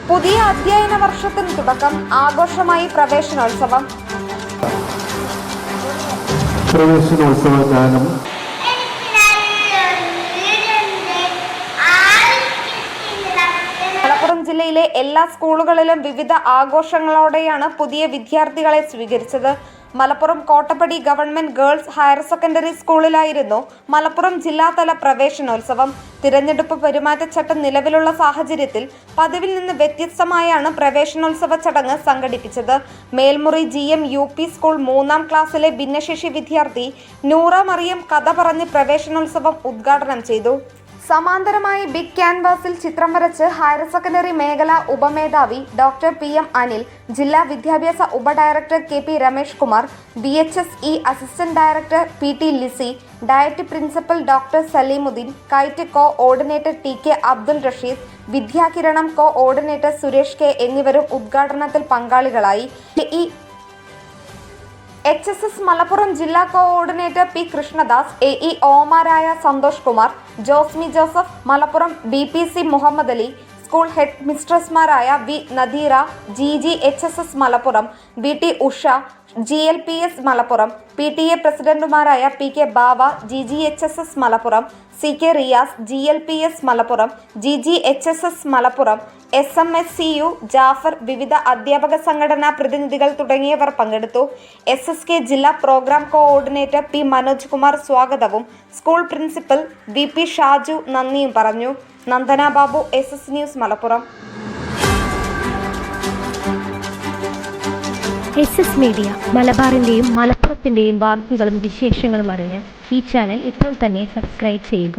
പുതിയ അധ്യയന വർഷത്തിന് തുടക്കം ആഘോഷമായി പ്രവേശനോത്സവം. പ്രവേശനോത്സവ ഗാനം മലപ്പുറം ജില്ലയിലെ എല്ലാ സ്കൂളുകളിലും വിവിധ ആഘോഷങ്ങളോടെയാണ് പുതിയ വിദ്യാർത്ഥികളെ സ്വീകരിച്ചത്. Malappuram Kottappadi government girls higher secondary സ്കൂളിലായിരുന്നു മലപ്പുറം ജില്ലാതല പ്രവേശനോത്സവം. തിരഞ്ഞെടുപ്പ് പെരുമാറ്റച്ചട്ടം നിലവിലുള്ള സാഹചര്യത്തിൽ പതിവിൽ നിന്ന് വ്യത്യസ്തമായാണ് പ്രവേശനോത്സവ ചടങ്ങ് സംഘടിപ്പിച്ചത്. മേൽമുറി GM UP സ്കൂൾ 3ാം ക്ലാസ്സിലെ ഭിന്നശേഷി വിദ്യാർത്ഥി നൂറ മറിയം കഥ പറഞ്ഞ് പ്രവേശനോത്സവം ഉദ്ഘാടനം ചെയ്തു. സമാന്തരമായി ബിഗ് ക്യാൻവാസിൽ ചിത്രം വരച്ച് ഹയർ സെക്കൻഡറി മേഖലാ ഉപമേധാവി ഡോക്ടർ PM അനിൽ, ജില്ലാ വിദ്യാഭ്യാസ ഉപഡയറക്ടർ KP Ramesh Kumar, BHSE assistant director PT Lizy, DIET principal doctor Salimuddin, KITE coordinator TK Abdul Rasheed, Vidyakiranam coordinator Suresh K എന്നിവരും ഉദ്ഘാടനത്തിൽ പങ്കാളികളായി. HSS മലപ്പുറം ജില്ലാ കോഓർഡിനേറ്റർ P കൃഷ്ണദാസ്, AE ഒമാരായ Santhosh Kumar, Josmi Joseph, Malappuram BPC Muhammad Ali, school head മിസ്ട്രസ്മാരായ V Nadeera, GG HSS Malappuram, BT Usha, GLPS Malappuram, PTA പ്രസിഡന്റുമാരായ PK Bava, GG HSS Malappuram, CK Riyas, GLPS Malappuram, GG HSS Malappuram, SMSCU Jafar, വിവിധ അധ്യാപക സംഘടനാ പ്രതിനിധികൾ തുടങ്ങിയവർ പങ്കെടുത്തു. SSK ജില്ലാ programme coordinator P Manoj Kumar സ്വാഗതവും സ്കൂൾ പ്രിൻസിപ്പൽ VP ഷാജു നന്ദിയും പറഞ്ഞു. Nandana Babu, SS news Malappuram. SS media മലബാറിന്റെയും മലപ്പുറത്തിന്റെയും വാർത്തകളും വിശേഷങ്ങളും അറിഞ്ഞ് ഈ ചാനൽ ഇപ്പോൾ തന്നെ സബ്സ്ക്രൈബ് ചെയ്യുക.